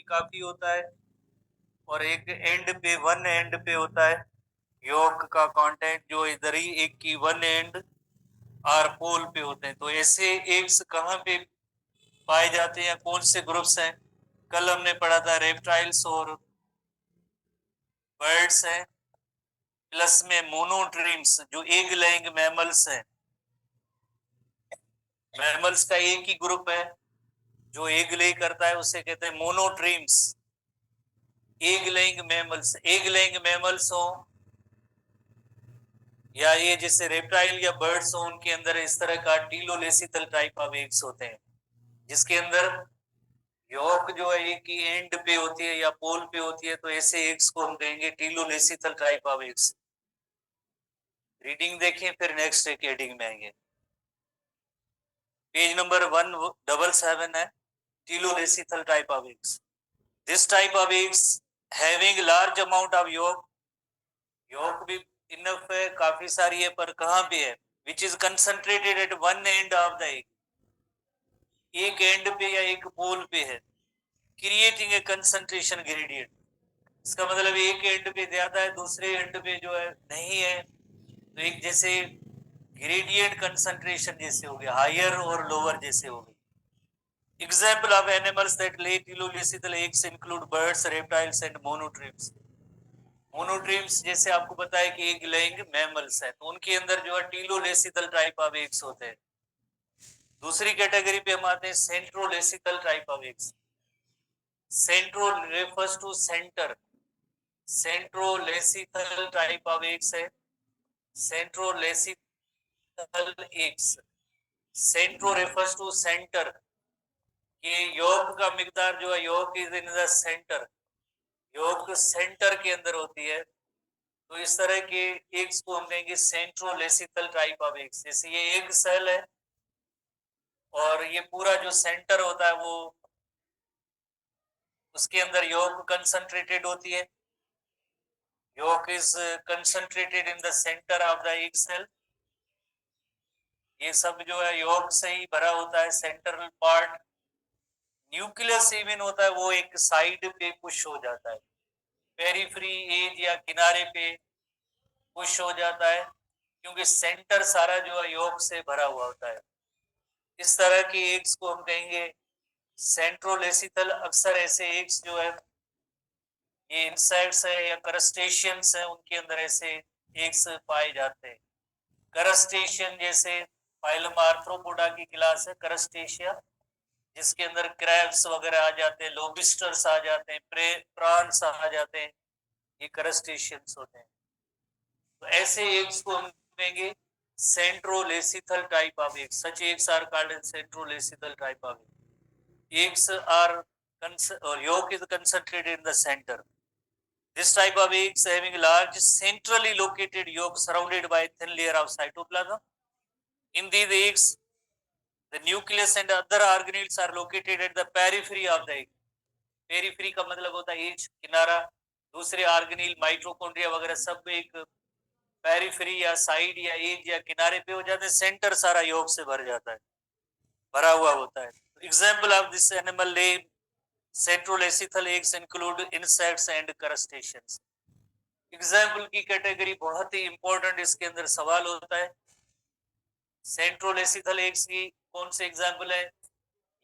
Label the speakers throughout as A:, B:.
A: काफी होता है, और एक एंड पे, वन एंड पे होता है योग का कंटेंट जो इधर ही एक की वन एंड और पोल पे होते हैं। तो ऐसे एग्स कहाँ पे पाए जाते हैं, कौन से ग्रुप्स हैं? कल हमने पढ़ा था रेप्टाइल्स और बर्ड्स हैं, प्लस में मोनोट्रीम्स जो एग लेइंग मैमल्स हैं। मैमल्स का एक ही ग्रुप है जो एग ले करता है, उसे कहते हैं monotremes. Egg laying mammals, egg laying mammals हो या ये जैसे रेप्टाइल या बर्ड्स हो, उनके अंदर इस तरह का टीलोलेसिथल टाइप ऑफ एग्स होते हैं, जिसके अंदर यॉक जो है एक ही एंड पे होती है या पोल पे होती है। तो ऐसे एग्स को हम कहेंगे टीलोलेसिथल टाइप ऑफ एग्स। रीडिंग देखें, फिर नेक्स्ट एक हेडिंग में आएंगे। पेज नंबर 177 है, telolecithal type of eggs. This type of eggs having large amount of yolk, yolk भी इनफ है, काफी सारी है, पर कहाँ पे है? Which is concentrated at one end of the egg, एक एंड पे या एक पोल पे है, क्रिएटिंग ए कंसंट्रेशन ग्रेडियंट। इसका मतलब एक एंड पे ज्यादा है, दूसरे एंड पे जो है नहीं है, तो एक जैसे ग्रेडियंट कंसंट्रेशन जैसे हो गया, हायर और लोअर जैसे हो गई। Example of animals that lay telolecithal eggs include birds, reptiles and monotremes. Monotremes जैसे आपको पता है कि एग लेइंग मैमल्स है, तो उनके अंदर जो है टीलोलेसिथल टाइप ऑफ एग्स होते हैं। दूसरी कैटेगरी पे हम आते हैं centrolecithal type of eggs. Centro refers to centre, centrolecithal type of eggs है centrolecithal eggs. Centro refers to centre, कि योग का मिकदार जो है, yolk is in the centre, yolk centre के अंदर होती है। तो इस तरह के एग्स को हम कहेंगे सेंट्रोलेसिथल टाइप ऑफ एग्स। जैसे ये एग सेल है और ये पूरा जो सेंटर होता है वो, उसके अंदर योग कंसंट्रेटेड होती है, yolk is concentrated in the centre of the egg cell. ये सब जो है योग से ही भरा होता है, सेंट्रल पार्ट। न्यूक्लियस इवन होता है वो एक साइड पे पुश हो जाता है, पेरिफेरी एज या किनारे पे पुश हो जाता है, क्योंकि सेंटर सारा जो है योग से भरा हुआ होता है। इस तरह की एग्स को हम कहेंगे सेंट्रोलेसिथल। अक्सर ऐसे एग्स जो है ये इंसेक्ट्स है या क्रस्टेशियंस है, उनके अंदर ऐसे एग्स पाए जाते हैं। क्रस्टेशियन जैसे फाइलम आर्थ्रोपोडा की क्लास है क्रस्टेशिया, जिसके अंदर क्रैब्स वगैरह आ जाते हैं, लोबिस्टर्स आ जाते हैं, प्रॉन्स आ जाते हैं, ये क्रस्टेशियंस होते हैं। तो ऐसे एग्स को हम कहेंगे centrolecithal type of eggs. Such eggs are called centrolecithal type of eggs are or yolk is concentrated in the center. This type of eggs having large centrally located yolk surrounded by thin layer of cytoplasm. In these eggs, the nucleus and other organelles are located at the periphery of the egg. Periphery का मतलब होता है as, किनारा। दूसरे ऑर्गेनील mitochondria वगैरह सब एक periphery या साइड या एज या किनारे पे हो जाते हैं, सेंटर सारा योग से भर जाता है, भरा हुआ होता है। Example of this animal lay centrolecithal eggs include insects and crustaceans. Example की कैटेगरी बहुत ही इंपॉर्टेंट, इसके अंदर सवाल होता है सेंट्रोलेसिथल एग्स की कौन से एग्जाम्पल है,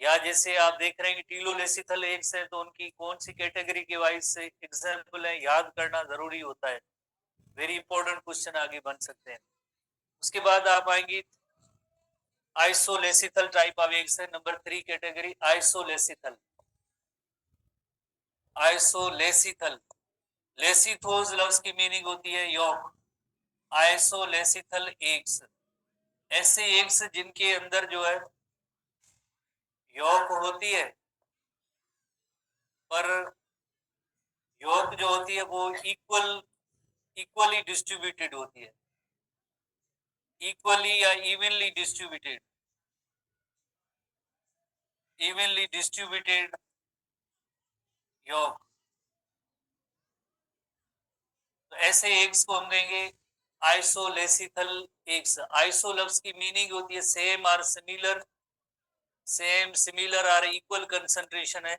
A: या जैसे आप देख रहे हैं कि टीलोलेसिथल एग्स है तो उनकी कौन सी कैटेगरी के वाइज से एग्जाम्पल है, याद करना जरूरी होता है। वेरी इंपॉर्टेंट क्वेश्चन आगे बन सकते हैं। उसके बाद आप आएंगी आइसोलेसिथल टाइप ऑफ एग्स है, नंबर 3 कैटेगरी आइसोलेसिथल। आइसोलेसिथल, लेसिथोस लफ्ज की मीनिंग होती है यॉक। आइसोलेसिथल एग्स, ऐसे एग्स जिनके अंदर जो है यॉक होती है, पर यॉक जो होती है वो इक्वली डिस्ट्रीब्यूटेड होती है, इक्वली या इवनली डिस्ट्रीब्यूटेड यॉक। तो ऐसे एग्स को हम कहेंगे आइसोलेसिथल एग्स। आइसो लफ्ज की मीनिंग होती है सेम और सिमिलर, सेम सिमिलर और इक्वल कंसंट्रेशन है,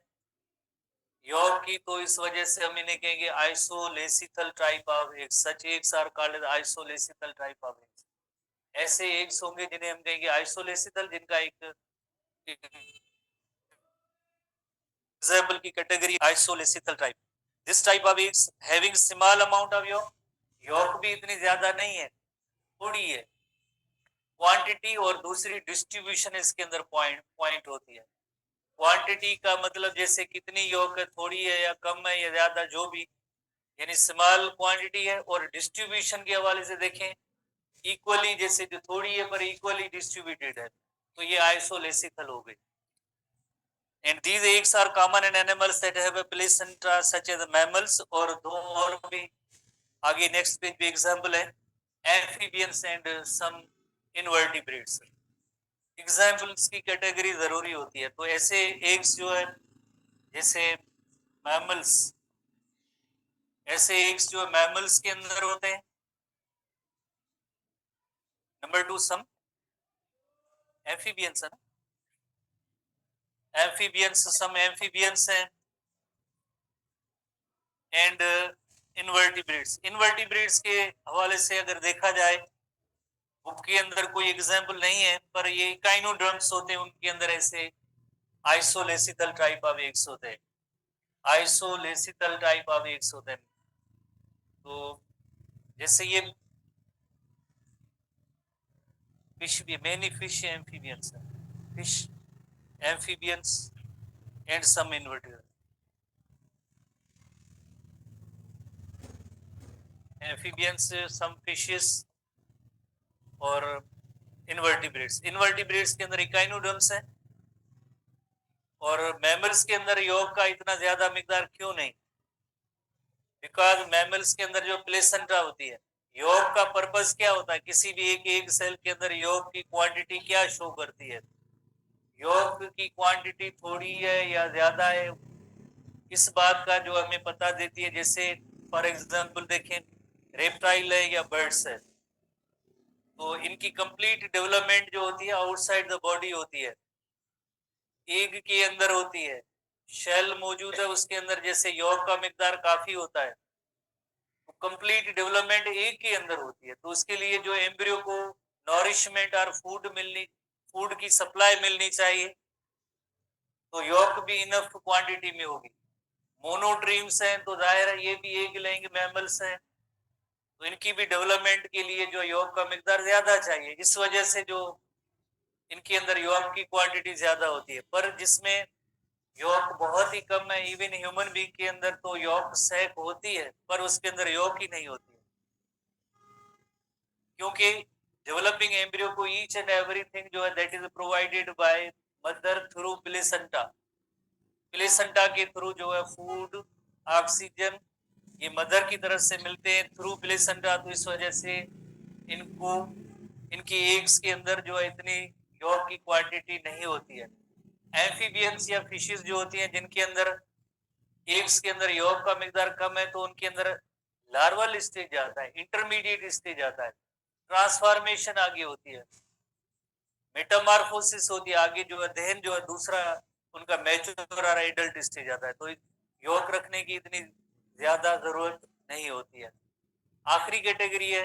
A: यौग की, तो इस वजह से हम इन्हें कहेंगे isolecithal type of eggs. Such eggs are called isolecithal type of eggs. ऐसे एग्स होंगे जिन्हें हम कहेंगे आइसोलेसिथल, जिनका एक एग्जाम्पल की category isolecithal type. This type of eggs having small amount of yolk, yolk भी इतनी ज्यादा नहीं है, थोड़ी है क्वांटिटी, और दूसरी डिस्ट्रीब्यूशन इसके अंदर पॉइंट होती है। क्वांटिटी का मतलब जैसे कितनी यॉक है, थोड़ी है या कम है या ज्यादा, जो भी, यानी स्मॉल क्वांटिटी है। और डिस्ट्रीब्यूशन के हवाले से देखें, इक्वली, जैसे जो थोड़ी है पर इक्वली डिस्ट्रीब्यूटेड है, तो ये आइसोलेसिथल हो गई। And these eggs are common in animals that have a placenta such as mammals, और दो और भी आगे नेक्स्ट पेज पे एग्जांपल है, amphibians and some invertebrates. Examples की कैटेगरी जरूरी होती है। तो ऐसे एग्स जो है, जैसे मैमल्स, ऐसे एग्स जो मैमल्स के अंदर होते हैं। नंबर 2 सम एम्फीबियंस है ना, एम्फीबियंस, सम एम्फीबियंस हैं एंड इनवर्टिब्रेट्स। इनवर्टिब्रेट्स के हवाले से अगर देखा जाए, बुक के अंदर कोई एग्जाम्पल नहीं है, पर ये काइनोडर्म्स होते हैं, उनके अंदर ऐसे आइसोलेसिथल टाइप ऑफ एग्स होते हैं, आइसोलेसिथल टाइप ऑफ एग्स होते हैं। तो जैसे ये फिश भी, मेनी फिश एम्फीबियंस है, fish amphibians and some invertebrates. Amphibians, some fishes और इनवर्टिब्रेट्स। इनवर्टिब्रेट्स के अंदर इकाइनोडर्म्स है, और मैमल्स के अंदर योग का इतना ज्यादा मिकदार क्यों नहीं? बिकॉज मैमल्स के अंदर जो प्लेसेंटा होती है, योग का पर्पस क्या होता है? किसी भी एक सेल के अंदर योग की क्वांटिटी क्या शो करती है? योग की क्वांटिटी थोड़ी है या ज्यादा है, इस बात का जो हमें पता देती है। जैसे फॉर एग्जांपल देखें, रेप्टाइल है या बर्ड्स है, तो इनकी कंप्लीट डेवलपमेंट जो होती है आउटसाइड द बॉडी होती है, एग के अंदर होती है, शेल मौजूद है उसके अंदर, जैसे योग का मिकदार काफी होता है, तो कंप्लीट डेवलपमेंट एग के अंदर होती है। तो उसके लिए जो एम्ब्रियो को नॉरिशमेंट और फूड की सप्लाई मिलनी चाहिए, तो योग भी इनफ क्वांटिटी में होगी। मोनोट्रीम्स हैं, तो जाहिर है ये भी एग लेंगे, मैमल्स हैं, तो इनकी भी डेवलपमेंट के लिए जो योग का मिकदार ज्यादा चाहिए, इस वजह से जो इनके अंदर योग की क्वांटिटी ज्यादा होती है। पर जिसमें योग बहुत ही कम है, इवन ह्यूमन बीइंग के अंदर तो योग सैक होती है, पर उसके अंदर योग ही नहीं होती है, क्योंकि डेवलपिंग एम्ब्रियो को ईच एंड एवरीथिंग जो है that is provided by mother through placenta. Placenta के थ्रू जो है फूड, ऑक्सीजन, ये मदर की तरफ से मिलते हैं थ्रू प्लेसेंटा। तो इस वजह से इनको, इनकी एग्स के अंदर जो है इतनी योग की क्वांटिटी नहीं होती है। एम्फीबियंस या फिशेस जो होती हैं, जिनके अंदर एग्स के अंदर योग का मिकदार कम है, तो उनके अंदर लार्वल स्टेज आता है, इंटरमीडिएट स्टेज आता है, ट्रांसफॉर्मेशन आगे होती है, मेटामॉर्फोसिस होती है आगे, जो है दहन जो है दूसरा उनका मैच्योर और एडल्ट स्टेज आता है। तो योग रखने की इतनी ज्यादा जरूरत नहीं होती है। आखिरी कैटेगरी है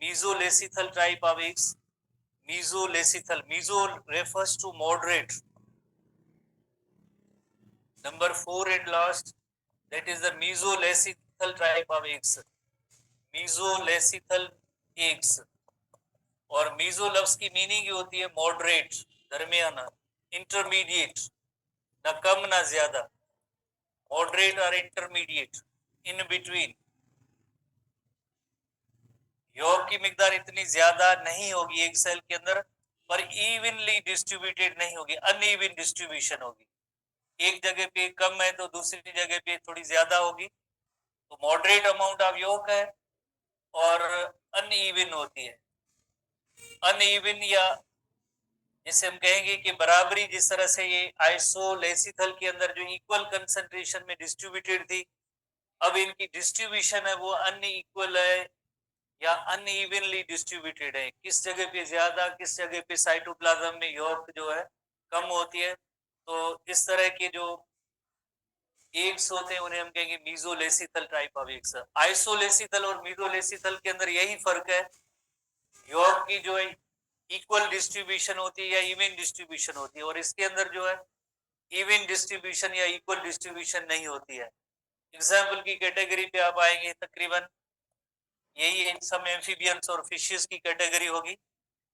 A: mesolecithal type of eggs. Mesolecithal, meso refers to moderate. Number 4 and last, that is the mesolesical type of eggs, mesolesical eggs। और मीजो लफ्ज की मीनिंग होती है मॉडरेट, दरमियाना, इंटरमीडिएट, ना कम ना ज्यादा, मॉडरेट और इंटरमीडिएट, इन बिटवीन। योग की मिकदार इतनी ज्यादा नहीं होगी एक सेल के अंदर, पर इवनली डिस्ट्रीब्यूटेड नहीं होगी, अनइवन डिस्ट्रीब्यूशन होगी। एक जगह पे कम है तो दूसरी जगह पे थोड़ी ज्यादा होगी। तो मॉडरेट अमाउंट ऑफ योग है और अनइवन होती है। अनइवन, या जिसे हम कहेंगे कि बराबरी, जिस तरह से ये आइसोलेसिथल के अंदर जो इक्वल कंसंट्रेशन में डिस्ट्रीब्यूटेड थी, अब इनकी डिस्ट्रीब्यूशन है वो अनइक्वल है या अनइवनली डिस्ट्रीब्यूटेड है। किस जगह पे ज्यादा, किस जगह पे साइटोप्लाज्म में योग जो है कम होती है। तो इस तरह के जो एग्स होते हैं उन्हें हम कहेंगे मीजोलेसिथल टाइप ऑफ एग्स। आइसोलेसिथल और मीजोलेसिथल के अंदर यही फर्क है, यॉर्क की जो है इक्वल डिस्ट्रीब्यूशन होती है या इवन डिस्ट्रीब्यूशन होती है, और इसके अंदर जो है इवन डिस्ट्रीब्यूशन या इक्वल डिस्ट्रीब्यूशन नहीं होती है। एग्जाम्पल की कैटेगरी पे आप आएंगे, तकरीबन यही सम एम्फीबियंस और फिशेस की कैटेगरी होगी,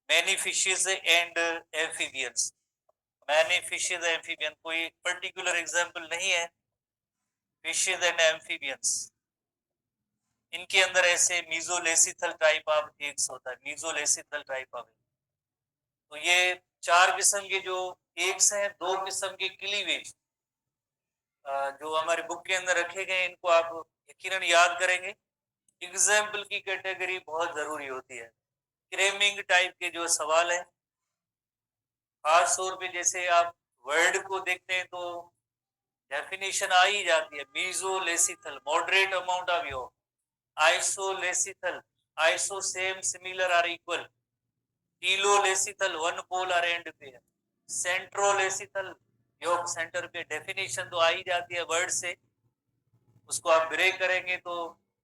A: many fishes and amphibians. Many fishes amphibian कोई पर्टिकुलर एग्जाम्पल नहीं है, फिशेस एंड एम्फीबियंस इनके अंदर ऐसे मीजोलेसिथल टाइप ऑफ एग्स होता है, मीजोलेसिथल टाइप ऑफ। तो ये 4 किस्म के जो एग्स हैं, 2 किस्म के क्लीवेज जो हमारे बुक के अंदर रखे गए, इनको आप यकीनन याद करेंगे। एग्जाम्पल की कैटेगरी बहुत जरूरी होती है। क्रेमिंग टाइप के जो सवाल है, खास तौर पे जैसे आप वर्ड को देखते हैं तो डेफिनेशन आ ही जाती है, mesolecithal moderate amount of yolk, isolecithal iso same similar or equal, telolecithal one polar end पे है, सेंट्रोलेसिथल योग सेंटर पे। डेफिनेशन तो आ ही जाती है वर्ड से, उसको आप ब्रेक करेंगे तो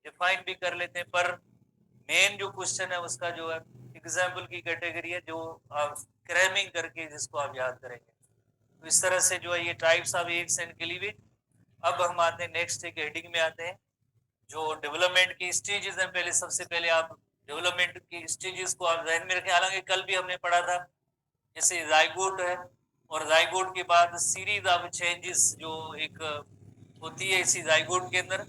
A: डिफाइन भी कर लेते हैं, पर मेन जो क्वेश्चन है उसका जो है एग्जाम्पल की कैटेगरी है, जो आप क्रैमिंग करके जिसको आप याद करेंगे। तो इस तरह से जो है ये types of eggs and cleavage. अब हम आते हैं नेक्स्ट एक हेडिंग में आते हैं, जो डेवलपमेंट की स्टेजेस हैं। पहले सबसे पहले आप डेवलपमेंट की स्टेजेस को आप ध्यान में रखें। हालांकि कल भी हमने पढ़ा था, जैसे जाइगोट है, और जाइगोट के बाद सीरीज ऑफ चेंजेस जो एक होती है इसी जाइगोट के अंदर,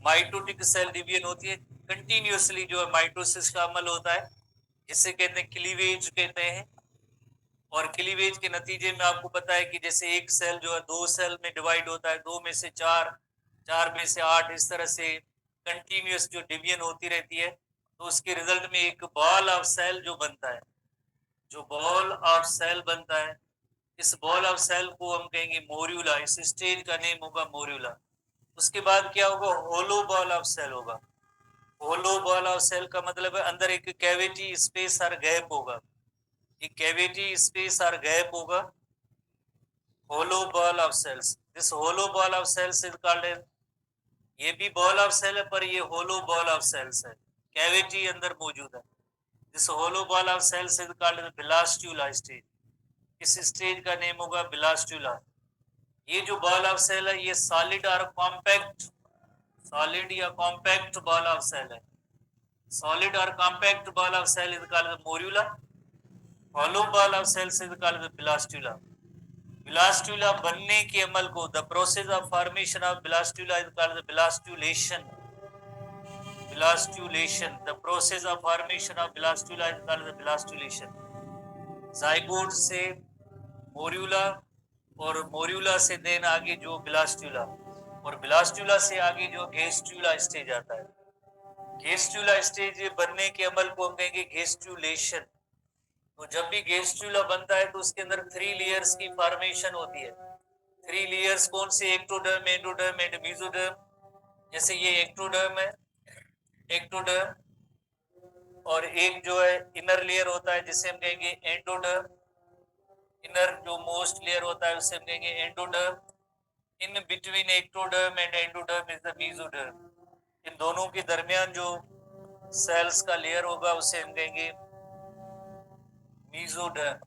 A: माइटोटिक सेल डिवीजन होती है, कंटिन्यूअसली जो है माइटोसिस का अमल होता है, जिसे कहते हैं क्लीवेज कहते हैं। और क्लीवेज के नतीजे में आपको पता है कि जैसे एक सेल जो है 2 सेल में डिवाइड होता है, 2 में से 4, 4 में से 8, इस तरह से कंटिन्यूअस जो डिवीजन होती रहती है, तो उसके रिजल्ट में एक बॉल ऑफ सेल जो बनता है, जो बॉल ऑफ सेल बनता है, इस बॉल ऑफ सेल को हम कहेंगे मोर्यूला। इस स्टेज का नेम होगा मोर्यूला। उसके बाद क्या होगा, होलो बॉल ऑफ सेल होगा। होलो बॉल ऑफ सेल का मतलब है अंदर एक कैविटी स्पेस और गैप होगा, एक कैविटी स्पेस और गैप होगा, hollow ball of cells. This hollow ball of cells is called, ये भी बॉल ऑफ सेल है पर ये होलो बॉल ऑफ सेल्स है, कैविटी अंदर मौजूद है। This hollow ball of cells is called blastula stage. इस स्टेज का नेम होगा ब्लास्टुला। ये जो बॉल ऑफ सेल है ये सॉलिड और कॉम्पैक्ट, सॉलिड या कॉम्पैक्ट बॉल ऑफ सेल है। सॉलिड और compact ball of cell is called morula, hollow ball of cells is called the blastula. Blastula बनने के अमल को, the process of formation of blastula is called the blastulation. Blastulation, the process of formation of blastula is called the blastulation. zygote से मोर्यूला, और मोर्यूला से then आगे जो blastula, और blastula से आगे जो गेस्ट्रुला स्टेज आता है। गेस्ट्रुला स्टेज बनने के अमल को हम कहेंगे गेस्ट्रुलेशन। तो जब भी गेस्ट्रुला बनता है तो उसके अंदर 3 लेयर्स की फॉर्मेशन होती है। 3 लेयर्स कौन से, एक्टोडर्म, एंडोडर्म एंड मेसोडर्म। जैसे ये एक्टोडर्म है, एक्टोडर्म, और एक जो है इनर लेयर होता है जिसे हम कहेंगे एंडोडर्म। इनर जो मोस्ट लेयर होता है उसे हम कहेंगे endoderm. In between ectoderm and endoderm is the mesoderm. इन दोनों के दरमियान जो सेल्स का लेयर होगा उसे हम कहेंगे मेसोडर्म।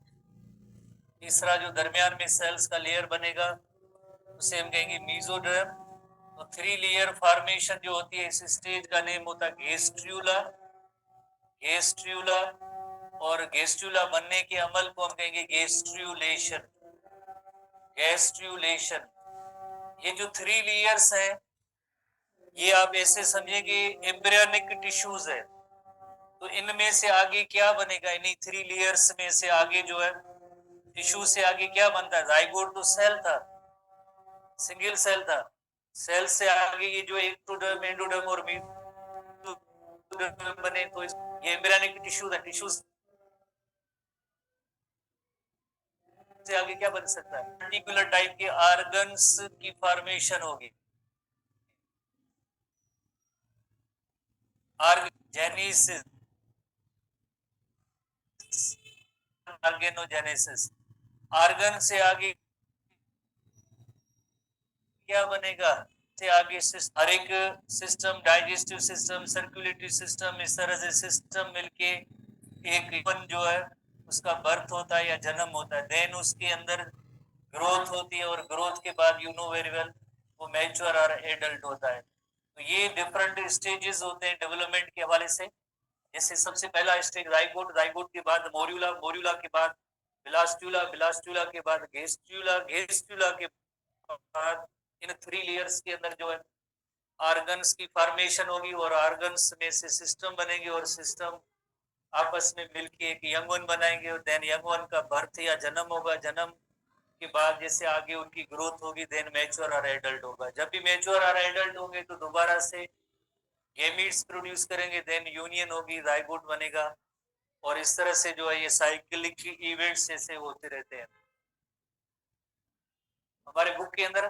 A: तीसरा जो दरमियान में सेल्स का लेयर बनेगा उसे हम कहेंगे मेसोडर्म। तो 3 लेयर फॉर्मेशन जो होती है इस स्टेज का नेम होता है गेस्ट्रुला, गेस्ट्रुला। और गेस्ट्रुला बनने के अमल को हम कहेंगे गेस्ट्रुलेशन, गेस्ट्रुलेशन। ये जो 3 लेयर्स हैं ये आप ऐसे समझिए कि एम्ब्रियोनिक टिश्यूज है। तो इनमें से आगे क्या बनेगा, इन्हीं 3 लेयर्स में से आगे जो है टिश्यू से आगे क्या बनता है, जाइगोट तो सेल था, सिंगल सेल था। सेल से आगे ये जो एक्टोडर्म, एंडोडर्म और मेसोडर्म बने, तो ये एम्ब्रियोनिक टिश्यू है। टिश्यू से आगे क्या बन सकता है, पर्टिकुलर टाइप के ऑर्गन्स की फॉर्मेशन होगी। Organogenesis, organogenesis. ऑर्गन से आगे क्या बनेगा, से आगे हर एक system, digestive system, circulatory system, इस तरह से सिस्टम मिलके एक जीवन जो है उसका बर्थ होता है या जन्म होता है, देन उसके अंदर ग्रोथ होती है, और ग्रोथ के बाद यू नो वेरी वेल वो मैच्योर और एडल्ट होता है। तो ये डिफरेंट स्टेजेस होते हैं डेवलपमेंट के हवाले से। जैसे सबसे पहला स्टेज जाइगोट, जाइगोट के बाद मोर्यूला, मोर्यूला के बाद बिलास्टुला, बिलास्टुला के बाद गेस्ट्यूला, गेस्ट्यूला के बाद इन 3 लेयर्स के अंदर जो है ऑर्गन्स की फॉर्मेशन होगी, और ऑर्गन्स में से सिस्टम बनेंगे, और सिस्टम आपस में मिलके एक यंग वन बनाएंगे, और देन यंग वन का बर्थ या जन्म होगा, जन्म के बाद जैसे आगे उनकी ग्रोथ होगी, देन मैच्योर और एडल्ट होगा। जब भी मैच्योर और एडल्ट होंगे तो दोबारा से गैमीट्स प्रोड्यूस करेंगे, देन यूनियन होगी, जाइगोट बनेगा, और इस तरह से जो है ये साइक्लिक इवेंट्स जैसे होते रहते हैं। हमारे बुक के अंदर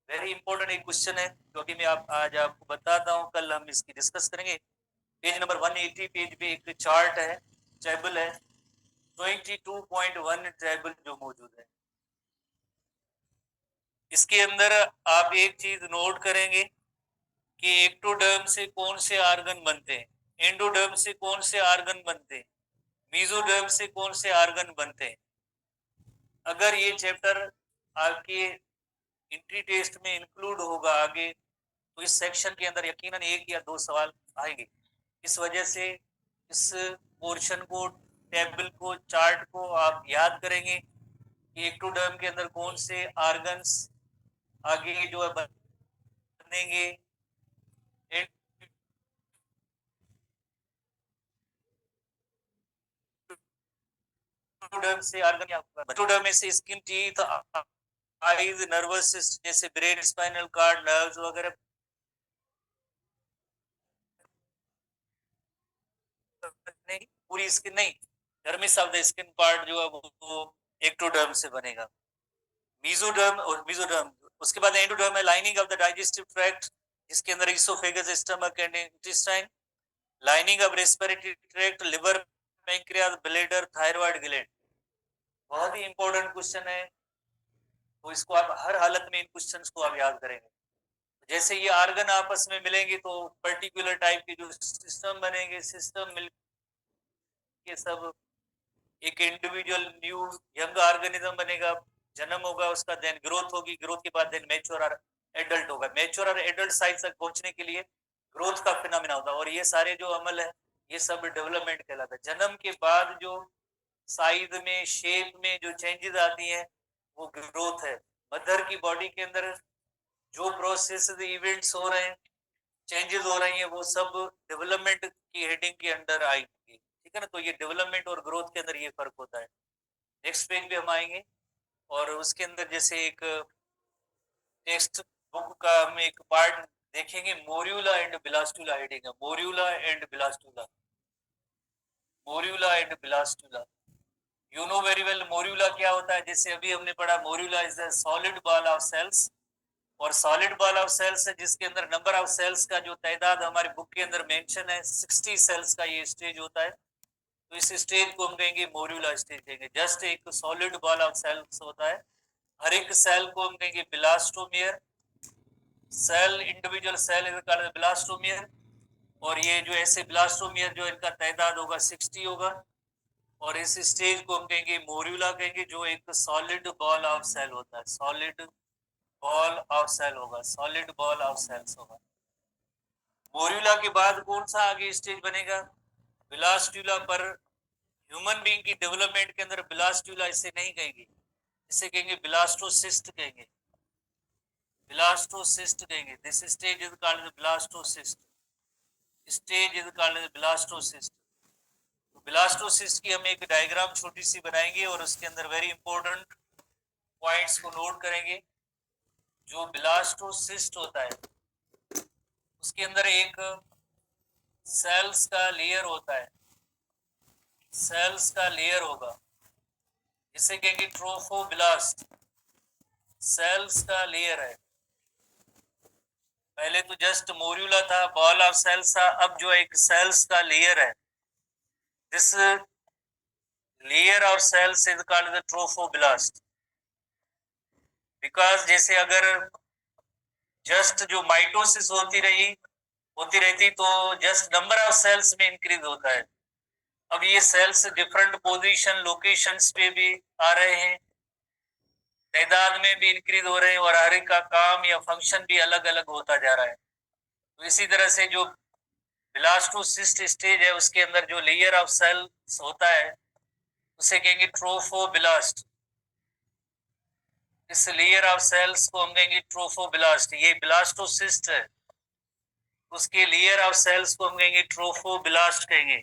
A: वेरी इंपॉर्टेंट एक क्वेश्चन है जो कि मैं आज आपको बताता हूँ, कल हम इसकी डिस्कस करेंगे। पेज नंबर 180 पेज पे एक चार्ट है, टेबल है 22.1 टेबल जो मौजूद है। इसके अंदर आप एक चीज नोट करेंगे कि एक्टोडर्म से कौन से आर्गन बनते हैं, एंडोडर्म से कौन से आर्गन बनते हैं, मीजोडर्म से कौन से आर्गन बनते हैं। अगर ये चैप्टर आपके एंट्री टेस्ट में इंक्लूड होगा आगे, तो इस सेक्शन के अंदर यकीनन 1 या 2 सवाल आएंगे। इस वजह से इस पोर्शन को, टेबल को, चार्ट को आप याद करेंगे कि एक्टोडर्म के अंदर कौन से आर्गन्स आगे जो है बनेंगे, एंडोडर्म से आर्गन या एंडोडर्म में से skin, teeth, eyes, nervous system जैसे ब्रेन, स्पाइनल कार्ड, नर्व्स वगैरह नहीं, पूरी स्किन नहीं, dermis of the skin part जो है वो एक्टोडर्म से बनेगा। मीजोडर्म और मीजोडर्म, उसके बाद एंडोडर्म है lining of the digestive tract, जिसके अंदर oesophagus, stomach and intestine, lining of respiratory tract, liver, pancreas, bladder, thyroid gland. बहुत ही इंपॉर्टेंट क्वेश्चन है, तो इसको आप हर हालत में इन क्वेश्चंस को आप याद करेंगे। जैसे ये आर्गन आपस में मिलेंगे तो पर्टिकुलर टाइप के जो सिस्टम बनेंगे, सिस्टम मिल के सब एक इंडिविजुअल न्यू यंग ऑर्गेनिज्म बनेगा, जन्म होगा उसका, देन ग्रोथ होगी, ग्रोथ के बाद देन मैच्योर और एडल्ट होगा। मैच्योर और एडल्ट साइज तक पहुंचने के लिए ग्रोथ का फिनोमेना होता है, और ये सारे जो अमल है ये सब डेवलपमेंट कहलाता है। जन्म के बाद जो साइज में, शेप में जो चेंजेस आती हैं वो ग्रोथ है। मदर की बॉडी के अंदर जो प्रोसेस इवेंट्स हो रहे हैं, चेंजेस हो रही हैं, वो सब डेवलपमेंट की हेडिंग के अंडर आएंगे, ठीक है ना। तो ये डेवलपमेंट और ग्रोथ के अंदर ये फर्क होता है। नेक्स्ट पेज पे हम आएंगे, और उसके अंदर जैसे एक टेक्स्ट बुक का हम एक पार्ट देखेंगे, मोर्यूला एंड बिलास्टुला हेडिंग है, morula and blastula, morula and blastula. You know very well morula क्या होता है। जैसे अभी हमने पढ़ा, morula is the solid ball of cells, और सॉलिड बॉल ऑफ सेल्स है जिसके अंदर नंबर ऑफ सेल्स का जो तादाद हमारी बुक के अंदर मेंशन है 60 सेल्स का ये स्टेज होता है। तो इस स्टेज को हम कहेंगे मोर्यूला स्टेज कहेंगे। जस्ट एक सॉलिड बॉल ऑफ सेल्स होता है, हर एक सेल को हम कहेंगे blastomere, cell, individual cell is called blastomere, और ये जो ऐसे ब्लास्टोमियर जो इनका तादाद होगा 60 होगा, और इस स्टेज को हम कहेंगे मोर्यूला कहेंगे, जो एक सॉलिड बॉल ऑफ सेल होता है, सॉलिड बॉल ऑफ सेल होगा, सॉलिड बॉल ऑफ सेल्स होगा। मोर्यूला के बाद कौन सा आगे स्टेज बनेगा, बिलास्टुला। पर ह्यूमन बीइंग की डेवलपमेंट के अंदर बिलास्टुला इसे नहीं कहेंगे, इसे कहेंगे ब्लास्टोसिस्ट कहेंगे, ब्लास्टोसिस्ट कहेंगे। This stage is called blastocyst, stage is called blastocyst. तो ब्लास्टोसिस्ट की हम एक डायग्राम छोटी सी बनाएंगे, और उसके अंदर वेरी इंपॉर्टेंट पॉइंट्स को नोट करेंगे। जो ब्लास्टोसिस्ट होता है उसके अंदर एक सेल्स का लेयर होता है, सेल्स का लेयर होगा, जिसे कहेंगे ट्रोफोब्लास्ट, सेल्स का लेयर है। पहले तो जस्ट मोर्यूला था, बॉल ऑफ सेल्स था, अब जो एक सेल्स का लेयर है, this layer of cells is called the trophoblast. Because जैसे अगर जस्ट जो माइटोसिस होती रहती तो जस्ट नंबर ऑफ सेल्स में इंक्रीज होता है। अब ये सेल्स डिफरेंट पोजीशन लोकेशंस पे भी आ रहे हैं, तादाद में भी इंक्रीज हो रहे हैं और हर एक का काम या फंक्शन भी अलग अलग होता जा रहा है। तो इसी तरह से जो ब्लास्टोसिस्ट स्टेज है उसके अंदर जो लेयर ऑफ सेल्स होता है उसे कहेंगे ट्रोफोब्लास्ट। इस लेयर ऑफ सेल्स को हम कहेंगे ट्रोफोब्लास्ट। ये ब्लास्टोसिस्ट है, उसके लेयर ऑफ सेल्स को हम कहेंगे ट्रोफोब्लास्ट कहेंगे।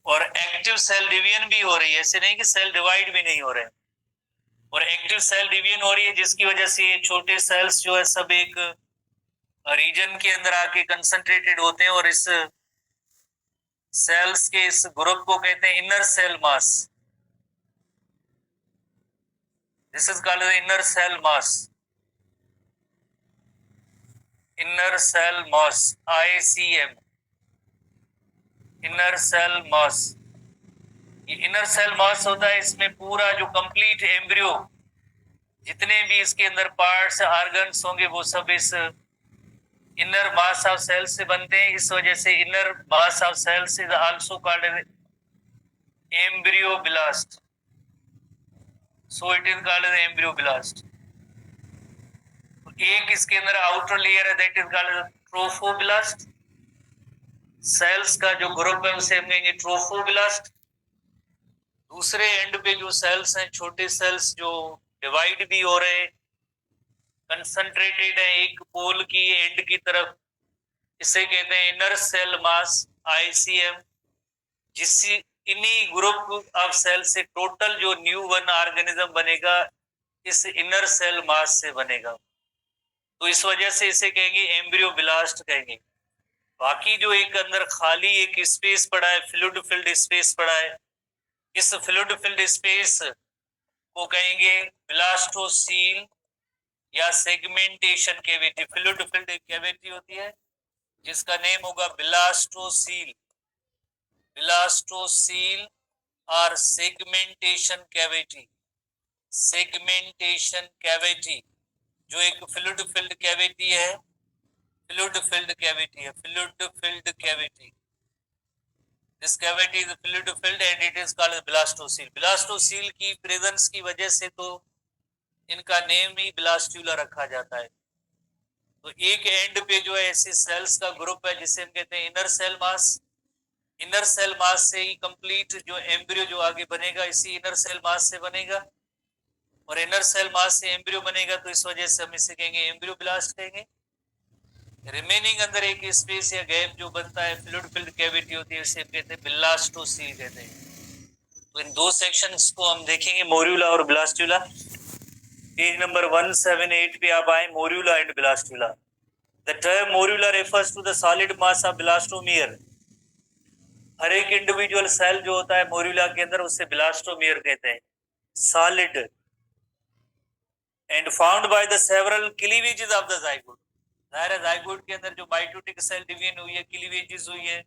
A: और एक्टिव सेल डिवीजन भी हो रही है, ऐसे नहीं कि सेल डिवाइड भी नहीं हो रहे, और एक्टिव सेल डिवीजन हो रही है जिसकी वजह से ये छोटे सेल्स जो है सब एक रीजन के अंदर आके कंसंट्रेटेड होते हैं और इस सेल्स के इस ग्रुप को कहते हैं inner cell mass. This is called inner cell mass. Inner cell mass, ICM, inner cell mass. ये इनर सेल मास होता है, इसमें पूरा जो कंप्लीट एम्ब्रियो जितने भी इसके अंदर पार्ट्स ऑर्गन्स होंगे वो सब इस इनर मास ऑफ सेल्स से बनते हैं। इस वजह से inner mass of cells is also called embryoblast. So it is called embryoblast. एक इसके अंदर आउटर लेयर है that is called trophoblast. Cells का जो ग्रुप है उसे हम कहेंगे ट्रोफोब्लास्ट। दूसरे एंड पे जो सेल्स हैं, छोटे सेल्स जो डिवाइड भी हो रहे, कंसंट्रेटेड है एक पोल की एंड की तरफ, इसे कहते हैं इनर सेल मास, ICM। जिस इन्हीं ग्रुप ऑफ सेल से टोटल जो न्यू वन ऑर्गेनिज्म बनेगा इस इनर सेल मास से बनेगा, तो इस वजह से इसे कहेंगे एम्ब्रियोब्लास्ट कहेंगे। बाकी जो एक अंदर खाली एक स्पेस पड़ा है, फ्लूइड फिल्ड स्पेस पड़ा है, इस फ्लूइड फिल्ड स्पेस को कहेंगे ब्लास्टोसील या segmentation cavity. Fluid filled cavity होती है जिसका नेम होगा ब्लास्टोसील, ब्लास्टोसील और सेगमेंटेशन कैविटी। सेगमेंटेशन कैविटी जो एक फ्लूइड फिल्ड कैविटी है, फ्लूइड फिल्ड कैविटी है, fluid filled cavity. This cavity is fluid filled and it is called blastocoel. Blastocoel की प्रेजेंस की वजह से तो इनका नेम ही ब्लास्टुला रखा जाता है। तो एक एंड पे जो है ऐसे सेल्स का ग्रुप है जिसे हम कहते हैं inner cell mass. Inner cell mass से ही कंप्लीट जो एम्ब्रियो जो आगे बनेगा इसी इनर सेल मास से बनेगा, और इनर सेल मास से एम्ब्रियो बनेगा, तो इस वजह से हम इसे कहेंगे एम्ब्रियोब्लास्ट कहेंगे। रिमेनिंग अंदर एक स्पेस या गैप जो बनता है फ्लूइड फिल्ड कैविटी होती है उसे कहते हैं ब्लास्टोसील कहते हैं। तो इन दो सेक्शंस को हम देखेंगे, मोर्यूला और ब्लास्टुला। पेज नंबर 178 पे आप आए, morula and blastula. The term morula refers to the solid mass of blastomere. हर एक इंडिविजुअल सेल जो होता है मोर्यूला के अंदर उसे ब्लास्टोमियर कहते हैं, solid, and found by the several cleavages of the zygote. Zygote के अंदर जो माइटोटिक सेल डिवीजन हुई है, क्लीवेजेस हुई है,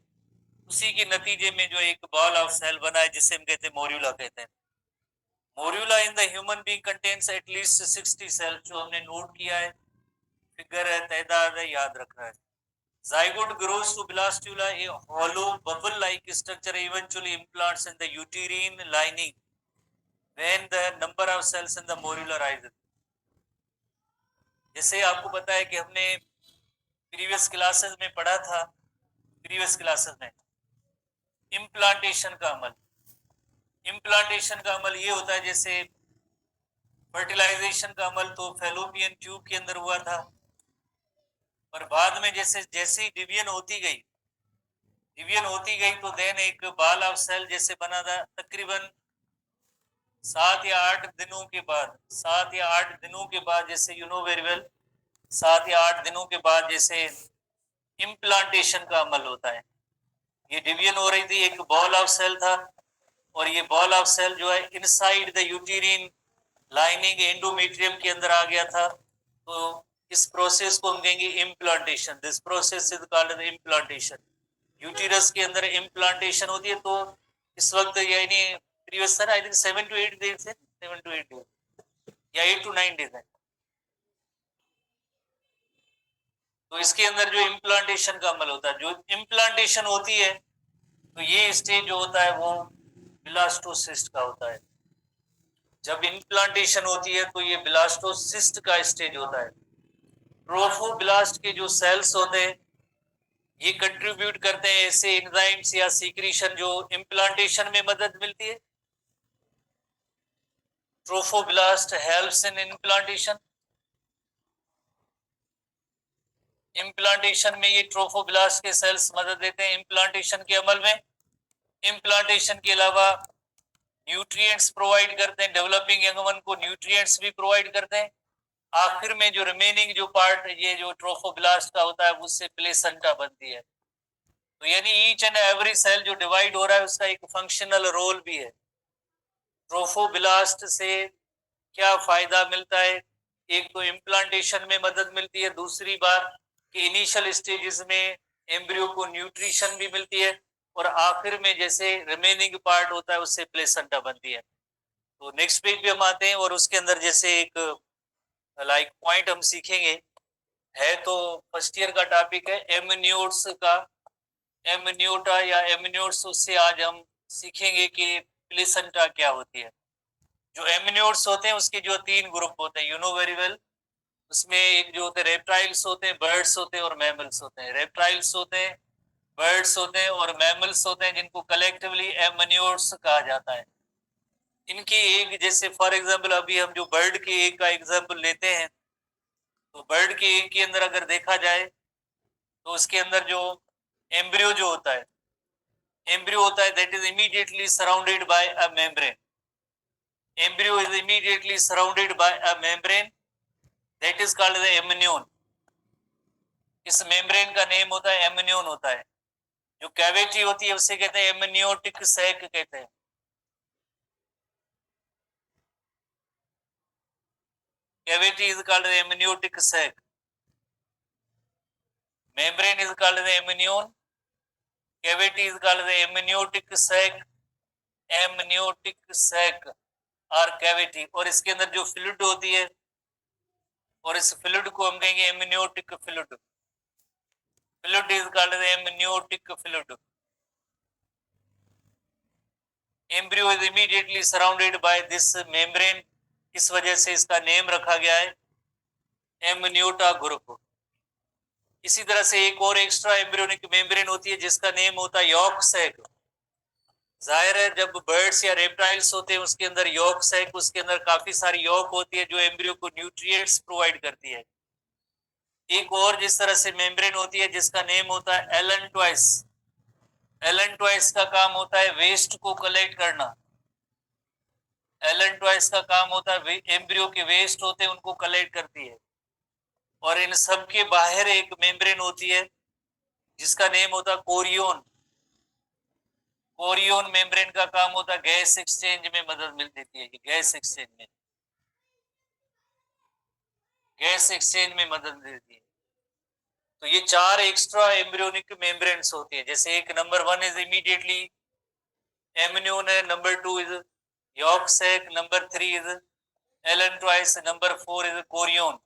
A: उसी के नतीजे में जो एक बॉल ऑफ सेल बना है जिसे हम कहते हैं मोर्यूला कहते हैं। Morula in the human being contains at least 60 cell, जो हमने नोट किया है, फिगर है, तादाद है, याद रखना है। Zygote grows to blastula, a hollow bubble-like structure eventually implants in the uterine lining when the number of cells in the morula rises. जैसे आपको पता है कि हमने प्रीवियस क्लासेस में पढ़ा था, प्रीवियस क्लासेस में इम्प्लांटेशन का अमल, इम्प्लांटेशन का अमल ये होता है जैसे फर्टिलाइजेशन का अमल तो फैलोपियन ट्यूब के अंदर हुआ था, पर बाद में जैसे जैसी डिवीजन होती गई तो देन एक बाल ऑफ सेल जैसे बना था। तकरीबन 7 या 8 दिनों के बाद, 7 या 8 दिनों के बाद, जैसे यू नो वेरी वेल, 7 या 8 दिनों के बाद जैसे इम्प्लांटेशन का अमल होता है। ये डिवीजन हो रही थी, एक बॉल ऑफ सेल था और ये बॉल ऑफ सेल जो है इनसाइड द यूटेरिन लाइनिंग एंडोमेट्रियम के अंदर आ गया था। तो इस प्रोसेस को हम कहेंगे implantation. This process is called implantation. Uterus के अंदर इम्प्लांटेशन होती है। तो इस वक्त यानी previous sir I think 7 to 8 days है, 7 to 8 डेज या 8 to 9 डेज है। तो इसके अंदर जो इम्प्लांटेशन का अमल होता है, जो इम्प्लांटेशन होती है तो ये स्टेज जो होता है वो ब्लास्टोसिस्ट का होता है। जब इम्प्लांटेशन होती है तो ये ब्लास्टोसिस्ट का स्टेज होता है। ट्रोफोब्लास्ट के जो सेल्स होते हैं ये कंट्रीब्यूट करते हैं ऐसे एंजाइम्स या सीक्रेशन जो इम्प्लांटेशन में मदद मिलती है। Trophoblast helps in implantation. Implantation में ये ट्रोफोब्लास्ट के सेल्स मदद देते हैं इम्प्लांटेशन के अमल में। इम्प्लांटेशन के अलावा न्यूट्रिएंट्स प्रोवाइड करते हैं, डेवलपिंग यंग वन को न्यूट्रिएंट्स भी प्रोवाइड करते हैं। आखिर में जो रिमेनिंग जो पार्ट ये जो ट्रोफोब्लास्ट का होता है उससे प्लेसेंटा बनती है। तो यानी ईच एंड एवरी सेल जो डिवाइड हो रहा है उसका एक फंक्शनल रोल भी है। ट्रोफोब्लास्ट से क्या फायदा मिलता है? एक तो इम्प्लांटेशन में मदद मिलती है, दूसरी बात कि इनिशियल स्टेजेस में एम्ब्रियो को न्यूट्रिशन भी मिलती है, और आखिर में जैसे रिमेनिंग पार्ट होता है उससे प्लेसेंटा बनती है। तो नेक्स्ट पेज पे हम आते हैं और उसके अंदर जैसे एक लाइक पॉइंट हम सीखेंगे है, तो फर्स्ट ईयर का टॉपिक है एमनियोट्स का, एमनियोटा या एमनियोट्स। उससे आज हम सीखेंगे कि प्लेसेंटा क्या होती है। जो एमनियोट्स होते हैं उसके जो 3 ग्रुप होते हैं, यू नो वेरी वेल। उसमें एक जो होते हैं रेप्टाइल्स होते हैं, बर्ड्स होते हैं और मैमल्स होते हैं। रेप्टाइल्स होते हैं, बर्ड्स होते हैं और मैमल्स होते हैं, जिनको कलेक्टिवली एमनियोट्स कहा जाता है। इनकी एक जैसे फॉर एग्जांपल अभी हम जो बर्ड के एक का एग्जांपल लेते हैं, तो बर्ड के एक के अंदर अगर देखा जाए तो उसके अंदर जो एम्ब्रियो जो होता है, एम्ब्रियो होता है that is immediately surrounded bye a membrane. Embryo is immediately surrounded bye a membrane that is called the amnion. इस मेम्ब्रेन का नेम होता है एमनियोन होता है। जो कैविटी होती है उसे कहते हैं एमनियोटिक सैक कहते हैं। Cavity is called the amniotic sac, membrane is called the amnion, cavity is called the amniotic sac, amniotic sac और cavity। और इसके अंदर जो फ्लूइड होती है, और इस फ्लूइड को हम कहेंगे amniotic fluid, fluid is called the amniotic fluid। embryo is immediately surrounded by this membrane, इस वजह से इसका नेम रखा गया है एमनियोटा ग्रुप। इसी तरह से एक और एक्स्ट्रा एम्ब्रियोनिक मेम्ब्रेन होती है जिसका नेम होता है यॉर्क सैक। जाहिर है जब बर्ड्स या रेप्टाइल्स होते हैं उसके अंदर यॉर्क सैक, उसके अंदर काफी सारी यॉर्क होती है जो एम्ब्रियो को न्यूट्रिएंट्स प्रोवाइड करती है। एक और जिस तरह से मेम्ब्रेन होती है जिसका नेम होता है एलेंटॉइस। एलेंटॉइस का काम होता है वेस्ट को कलेक्ट करना। एलेंटॉइस का काम होता है एम्ब्रियो के वेस्ट होते हैं उनको कलेक्ट करती है। और इन सब के बाहर एक मेम्ब्रेन होती है जिसका नेम होता है कोरियोन। कोरियोन मेम्ब्रेन का काम होता है गैस एक्सचेंज में मदद मिल देती है, गैस एक्सचेंज में, गैस एक्सचेंज में मदद देती है। तो ये 4 एक्स्ट्रा एम्ब्रियोनिक मेम्ब्रेन्स होती है। जैसे एक नंबर 1 इज इमीडिएटली एमनियोन है, number 2 is yolk sac, number 3 is allantois, number 4 is chorion.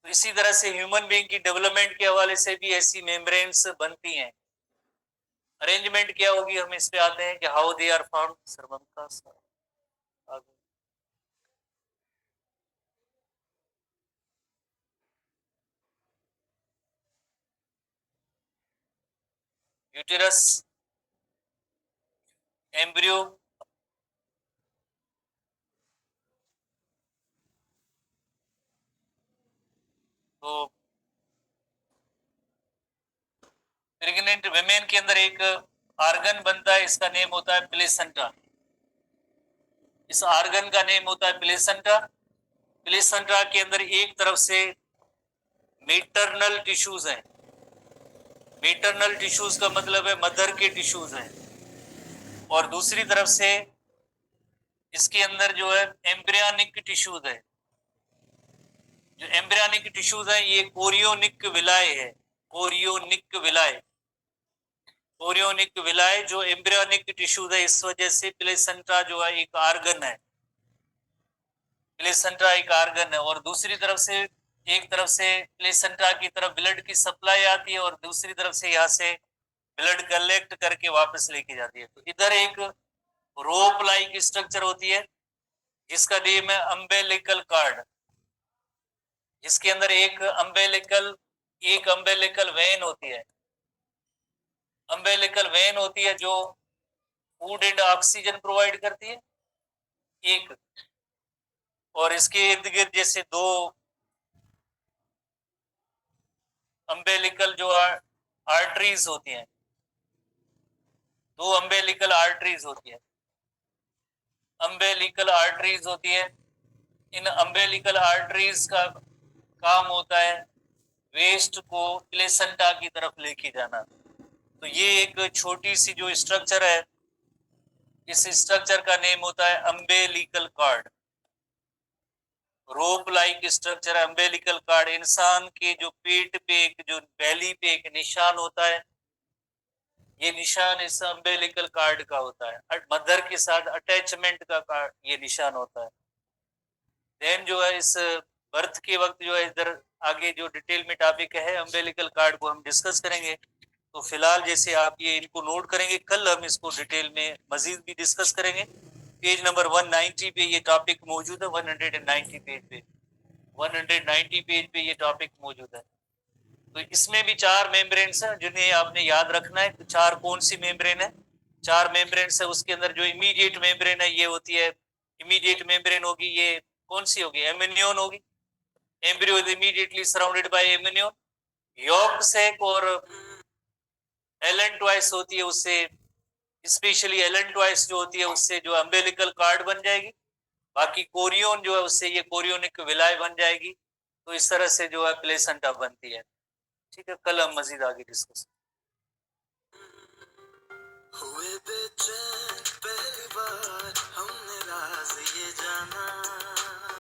A: तो इसी तरह से ह्यूमन बीइंग की डेवलपमेंट के हवाले से भी ऐसी मेम्ब्रेन्स बनती हैं। अरेंजमेंट क्या होगी, हम इस पे आते हैं कि हाउ दे आर फाउंड। सरमंता यूटेरस, एम्ब्रियो, तो प्रेग्नेंट विमेन के अंदर एक आर्गन बनता है, इसका नेम होता है प्लेसेंटा। इस आर्गन का नेम होता है प्लेसेंटा। प्लेसेंटा के अंदर एक तरफ से मेटरनल टिश्यूज हैं। मेटरनल टिश्यूज का मतलब है मदर के टिश्यूज हैं, और दूसरी तरफ से इसके अंदर जो है एम्ब्रियोनिक टिश्यूज है। जो एम्ब्रियोनिक टिश्यूज है ये कोरियोनिक विलाय है। कोरियोनिक विलाय, कोरियोनिक विलाय जो एम्ब्रियोनिक टिश्यूज है, इस वजह से प्लेसेंटा जो है एक आर्गन है। प्लेसेंटा एक आर्गन है। और दूसरी तरफ से एक तरफ से प्लेसेंटा की तरफ ब्लड की सप्लाई आती है और दूसरी तरफ से यहाँ से ब्लड कलेक्ट करके वापस लेके जाती है। तो इधर एक रोप लाइक स्ट्रक्चर होती है जिसका नेम है अम्बेलिकल कार्ड, जिसके अंदर एक अम्बेलिकल वेन होती है। अम्बेलिकल वेन होती है जो फूड एंड ऑक्सीजन प्रोवाइड करती है एक, और इसके इर्द गिर्द जैसे दो अम्बेलिकल जो आर्टरीज होती हैं, दो अम्बेलिकल आर्टरीज होती है, अम्बेलिकल आर्टरीज होती है। इन अम्बेलिकल आर्टरीज का काम होता है वेस्ट को प्लेसेंटा की तरफ लेके जाना। तो ये एक छोटी सी जो स्ट्रक्चर है, इस स्ट्रक्चर का नेम होता है अम्बेलिकल कार्ड। रोप लाइक स्ट्रक्चर अम्बेलिकल कार्ड। इंसान के जो पेट पे एक जो बैली पे एक निशान होता है, ये निशान इस अम्बेलिकल कार्ड का होता है। मदर के साथ अटैचमेंट का कार्ड ये निशान होता है। देन जो है इस बर्थ के वक्त जो है इधर आगे जो डिटेल में टॉपिक है अम्बेलिकल कार्ड को हम डिस्कस करेंगे। तो फिलहाल जैसे आप ये इनको नोट करेंगे, कल हम इसको डिटेल में मजीद भी डिस्कस करेंगे। पेज नंबर 190 पे ये टॉपिक मौजूद है। 190 पेज पे 190 पेज पे ये टॉपिक मौजूद है। तो इसमें भी 4 मेम्ब्रेन्स हैं जिन्हें आपने याद रखना है। तो 4 कौन सी मेम्ब्रेन है? 4 मेम्ब्रेन्स है। उसके अंदर जो इमीडिएट मेम्ब्रेन है ये होती है, इमीडिएट मेम्ब्रेन होगी, ये कौन सी होगी? एमिनियन होगी। Embryo is immediately surrounded by amnion. Yolk sac और एलन ट्वाइस होती है, उससे स्पेशली एलन ट्वाइस जो होती है उससे जो अम्बेलिकल कार्ड बन जाएगी। बाकी कोरियोन जो है उससे ये कोरियोनिक विलाय बन जाएगी। तो इस तरह से जो है प्लेसेंटा बनती है। ठीक है, कल हम मजीद आगे डिस्कस।